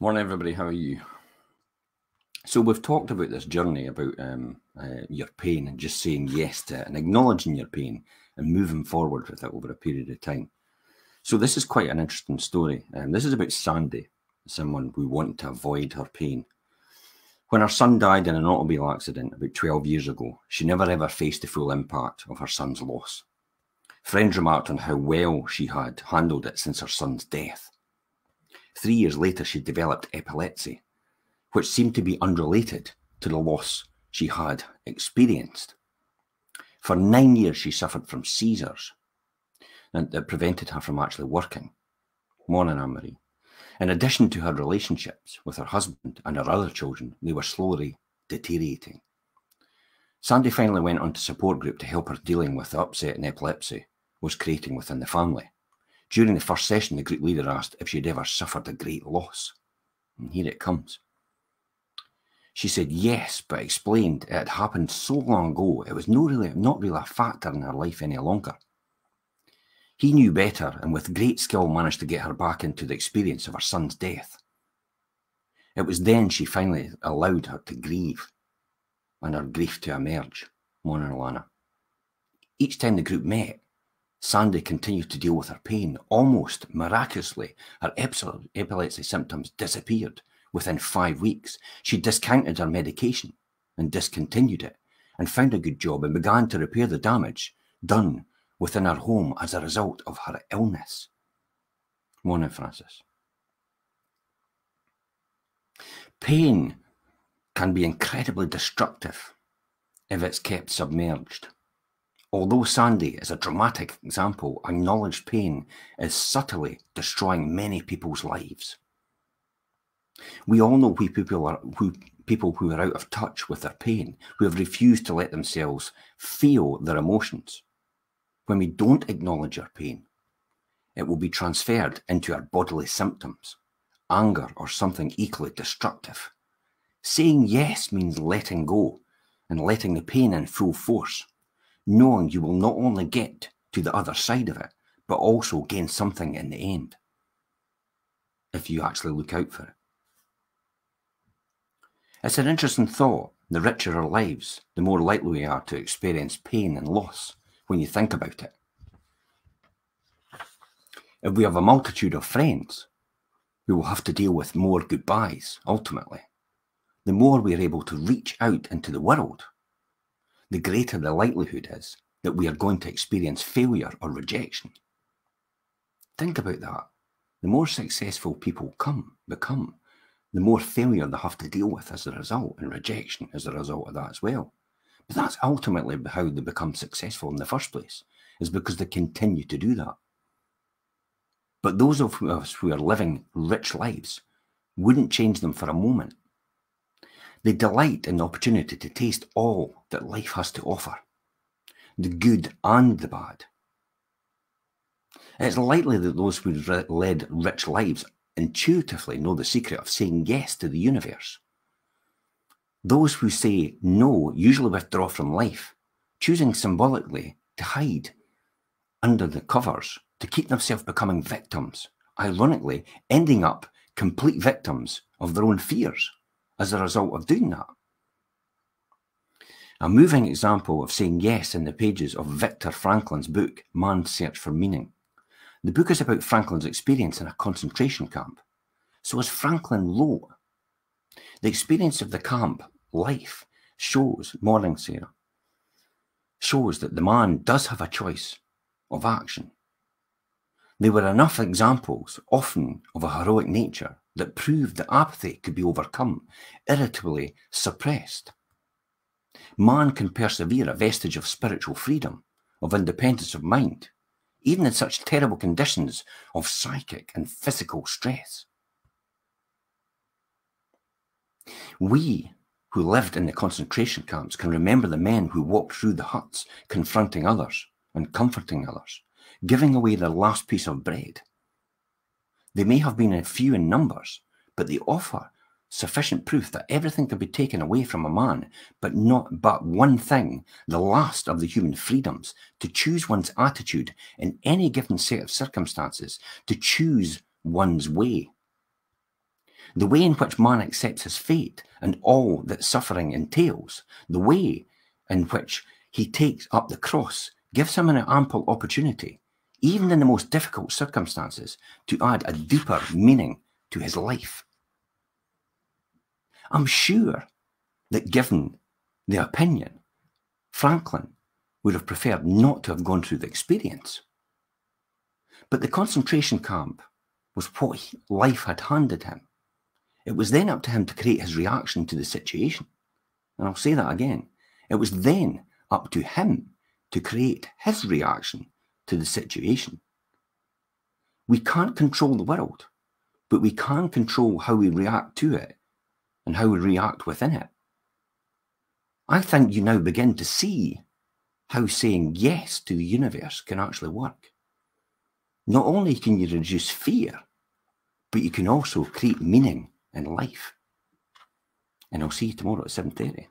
Morning, everybody. How are you? So we've talked about this journey about your pain and just saying yes to it and acknowledging your pain and moving forward with it over a period of time. So this is quite an interesting story. This is about Sandy, someone who wanted to avoid her pain. When her son died in an automobile accident about 12 years ago, she never ever faced the full impact of her son's loss. Friends remarked on how well she had handled it since her son's death. 3 years later, she developed epilepsy, which seemed to be unrelated to the loss she had experienced. For 9 years, she suffered from seizures and that prevented her from actually working. Morning, Anne-Marie. In addition to her relationships with her husband and her other children, they were slowly deteriorating. Sandy finally went on to support group to help her dealing with the upset and epilepsy was creating within the family. During the first session, the group leader asked if she'd ever suffered a great loss. And here it comes. She said yes, but explained it had happened so long ago, it was not really a factor in her life any longer. He knew better and with great skill managed to get her back into the experience of her son's death. It was then she finally allowed her to grieve and her grief to emerge. Morning, Alana. Each time the group met, Sandy continued to deal with her pain. Almost miraculously, her epilepsy symptoms disappeared within 5 weeks. She discounted her medication and discontinued it and found a good job and began to repair the damage done within her home as a result of her illness. Morning, Francis. Pain can be incredibly destructive if it's kept submerged. Although Sandy is a dramatic example, acknowledged pain is subtly destroying many people's lives. We all know people who are out of touch with their pain, who have refused to let themselves feel their emotions. When we don't acknowledge our pain, it will be transferred into our bodily symptoms, anger, or something equally destructive. Saying yes means letting go and letting the pain in full force, knowing you will not only get to the other side of it, but also gain something in the end, if you actually look out for it. It's an interesting thought. The richer our lives, the more likely we are to experience pain and loss when you think about it. If we have a multitude of friends, we will have to deal with more goodbyes, ultimately. The more we are able to reach out into the world, the greater the likelihood is that we are going to experience failure or rejection. Think about that. The more successful people become, the more failure they have to deal with as a result, and rejection as a result of that as well. But that's ultimately how they become successful in the first place, is because they continue to do that. But those of us who are living rich lives wouldn't change them for a moment. They delight in the opportunity to taste all that life has to offer, the good and the bad. It's likely that those who led rich lives intuitively know the secret of saying yes to the universe. Those who say no usually withdraw from life, choosing symbolically to hide under the covers to keep themselves becoming victims, ironically ending up complete victims of their own fears as a result of doing that. A moving example of saying yes in the pages of Viktor Frankl's book, Man's Search for Meaning. The book is about Franklin's experience in a concentration camp. So as Franklin wrote, the experience of the camp life shows, morning Sarah, shows that the man does have a choice of action. There were enough examples, often of a heroic nature, that proved that apathy could be overcome, irritably suppressed. Man can persevere, a vestige of spiritual freedom, of independence of mind, even in such terrible conditions of psychic and physical stress. We who lived in the concentration camps can remember the men who walked through the huts, confronting others and comforting others, giving away their last piece of bread. They may have been few in numbers, but they offer sufficient proof that everything can be taken away from a man, but not but one thing, the last of the human freedoms, to choose one's attitude in any given set of circumstances, to choose one's way. the way in which man accepts his fate and all that suffering entails, the way in which he takes up the cross, gives him an ample opportunity, even in the most difficult circumstances, to add a deeper meaning to his life. I'm sure that given the opinion, Franklin would have preferred not to have gone through the experience. But the concentration camp was what life had handed him. It was then up to him to create his reaction to the situation. And I'll say that again. It was then up to him to create his reaction to the situation. We can't control the world, but we can control how we react to it and how we react within it. I think you now begin to see how saying yes to the universe can actually work. Not only can you reduce fear, but you can also create meaning in life. And I'll see you tomorrow at 7:30.